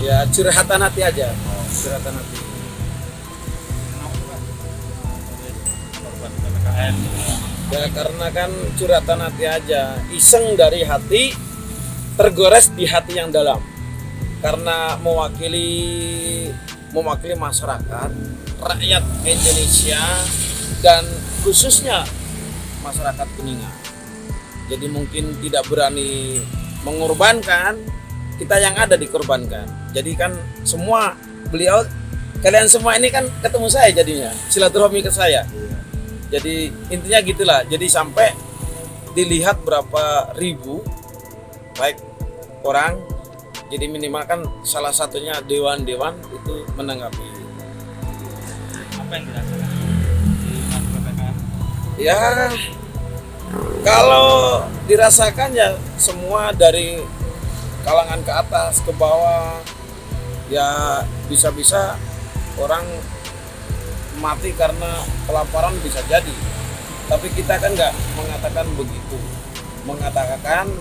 Ya curhatan hati aja, curhatan hati. Korban PPKM. Ya karena kan curhatan hati aja, iseng dari hati, tergores di hati yang dalam. Karena mewakili masyarakat, rakyat Indonesia dan khususnya masyarakat Kuningan. Jadi mungkin tidak berani mengorbankan, kita yang ada dikorbankan. Jadi kan semua kalian semua ini kan ketemu saya jadinya, silaturahmi ke saya. Jadi intinya gitulah. Jadi sampai dilihat berapa ribu baik orang. Jadi minimal kan salah satunya dewan-dewan itu menanggapi. Apa yang dirasakan di masa PPKM? Ya kalau dirasakan ya semua dari kalangan ke atas ke bawah, ya bisa-bisa orang mati karena kelaparan bisa jadi. Tapi kita kan nggak mengatakan begitu, mengatakan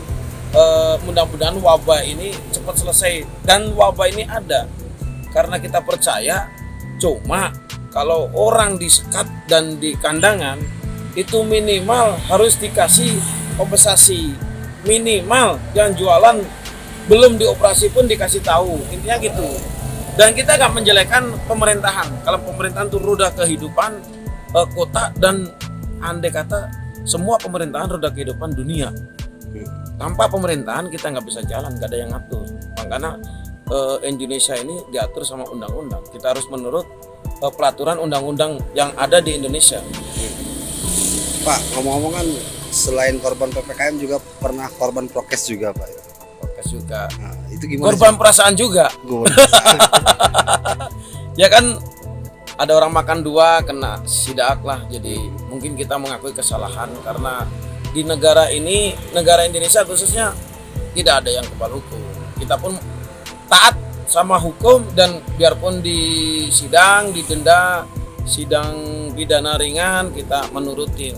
mudah-mudahan wabah ini cepat selesai. Dan wabah ini ada karena kita percaya. Cuma kalau orang disekat dan di kandangan itu minimal harus dikasih kompensasi, minimal yang jualan belum dioperasi pun dikasih tahu, intinya gitu. Dan kita nggak menjelekkan pemerintahan. Kalau pemerintahan itu roda kehidupan kota, dan andai kata semua pemerintahan roda kehidupan dunia. Tanpa pemerintahan kita nggak bisa jalan, nggak ada yang ngatur. Makanya Indonesia ini diatur sama undang-undang. Kita harus menurut peraturan undang-undang yang ada di Indonesia. Pak, ngomong-ngomong kan selain korban PPKM juga pernah korban prokes juga, Pak. Prokes juga. Nah, itu gimana? Korban perasaan juga. Ya kan ada orang makan dua kena sidak lah. Jadi mungkin kita mengakui kesalahan karena di negara ini, negara Indonesia khususnya, tidak ada yang kebal hukum. Kita pun taat sama hukum, dan biarpun di sidang, didenda, sidang pidana ringan kita menurutin.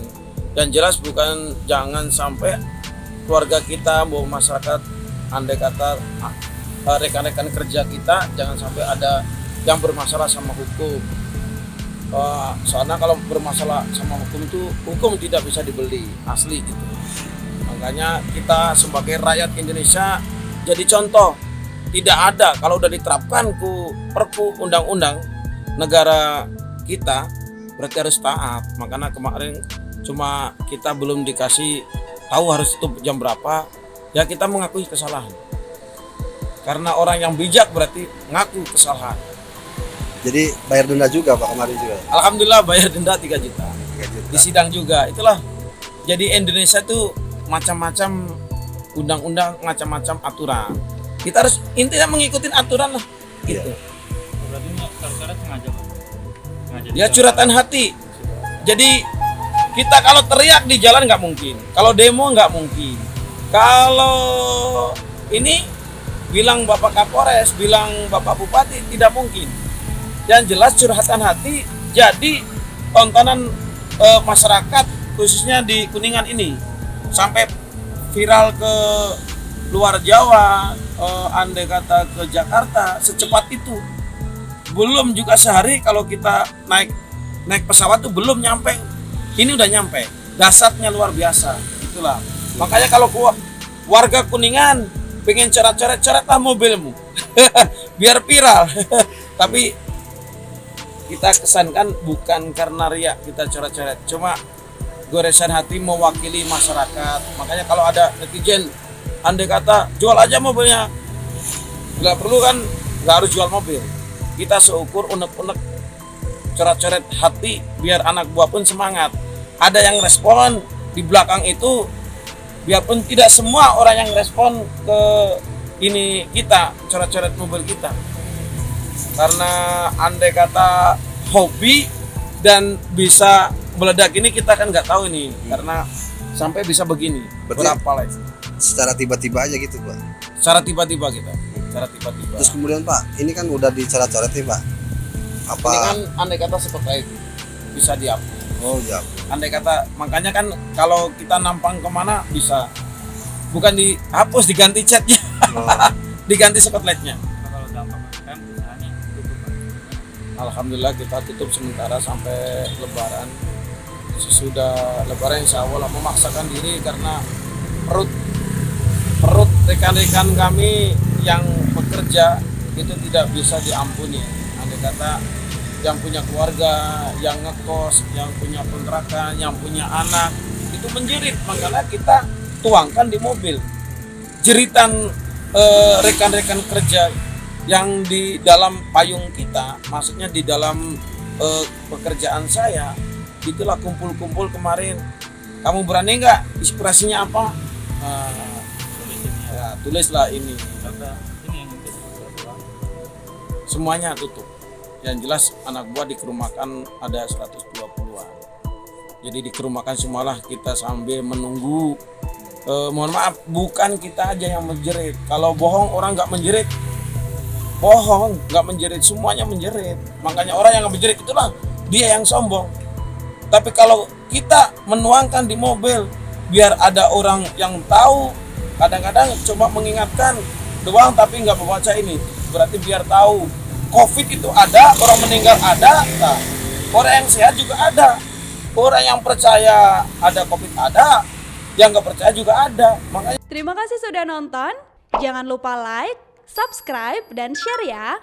Dan jelas bukan, jangan sampai keluarga kita, bahwa masyarakat, andai kata rekan-rekan kerja kita, jangan sampai ada yang bermasalah sama hukum. Soalnya kalau bermasalah sama hukum itu, hukum tidak bisa dibeli, asli gitu. Makanya kita sebagai rakyat Indonesia jadi contoh. Tidak ada, kalau udah diterapkan ku perpu undang-undang negara kita, berarti harus taat. Makanya kemarin cuma kita belum dikasih tahu harus tutup jam berapa, ya kita mengakui kesalahan. Karena orang yang bijak berarti ngaku kesalahan. Jadi bayar denda juga, Pak, kemarin juga. Alhamdulillah bayar denda 3 juta. 3 juta. Di sidang juga. Itulah. Jadi Indonesia itu macam-macam undang-undang, macam-macam aturan. Kita harus intinya mengikuti aturan lah. Gitu. Berarti ini saudara sengaja, Pak? Sengaja Ya curhatan hati. Jadi kita kalau teriak di jalan nggak mungkin. Kalau demo nggak mungkin. Kalau ini bilang Bapak Kapolres, bilang Bapak Bupati, tidak mungkin. Yang jelas curhatan hati jadi tontonan masyarakat khususnya di Kuningan ini, sampai viral ke luar Jawa, andai kata ke Jakarta, secepat itu. Belum juga sehari kalau kita naik pesawat tuh belum nyampe, ini udah nyampe. Dasarnya luar biasa, itulah. Makanya kalau warga Kuningan pengen coret-coretlah mobilmu biar viral. Tapi kita kesankan bukan karena riak kita coret-coret, cuma goresan hati mewakili masyarakat. Makanya kalau ada netizen andai kata jual aja mobilnya, nggak perlu kan, nggak harus jual mobil. Kita seukur unek-unek, coret-coret hati biar anak buah pun semangat. Ada yang respon di belakang itu, biarpun tidak semua orang yang respon ke ini kita coret-coret mobil kita, karena andai kata hobi dan bisa meledak ini kita kan nggak tahu ini, karena sampai bisa begini. Berarti Berapa lah itu? secara tiba-tiba aja gitu Pak. Secara tiba-tiba kita, secara tiba-tiba. Terus kemudian Pak, ini kan udah dicoret-coret nih Pak. Apa? Ini kan andai kata seperti itu bisa dihapus. Oh ya. Andai kata, makanya kan kalau kita nampang kemana bisa, bukan dihapus, diganti catnya, Oh. diganti spotlightnya. Kalau dampak PPKM usahanya tutup Pak. Alhamdulillah kita tutup sementara sampai Lebaran. Sesudah Lebaran insya Allah memaksakan diri karena perut rekan-rekan kami yang bekerja itu tidak bisa diampuni. Andai kata yang punya keluarga, yang ngekos, yang punya kontrakan, yang punya anak, itu menjerit, makanya kita tuangkan di mobil. Jeritan rekan-rekan kerja yang di dalam payung kita, maksudnya di dalam pekerjaan saya, itulah kumpul-kumpul kemarin. Kamu berani nggak? Inspirasinya apa? Ya, tulislah ini. Kata ini yang mungkin berapa? Semuanya tutup. Yang jelas anak buah dikerumakan ada 120-an. Jadi dikerumakan semualah, kita sambil menunggu. Mohon maaf, bukan kita aja yang menjerit. Kalau bohong orang nggak menjerit, bohong nggak menjerit, semuanya menjerit. Makanya orang yang menjerit itulah dia yang sombong. Tapi kalau kita menuangkan di mobil, biar ada orang yang tahu, kadang-kadang coba mengingatkan doang tapi nggak membaca ini, berarti biar tahu COVID itu ada, orang meninggal ada, nah, orang yang sehat juga ada, orang yang percaya ada COVID ada, yang nggak percaya juga ada. Makanya Terima kasih sudah nonton. Jangan lupa like, subscribe, dan share ya.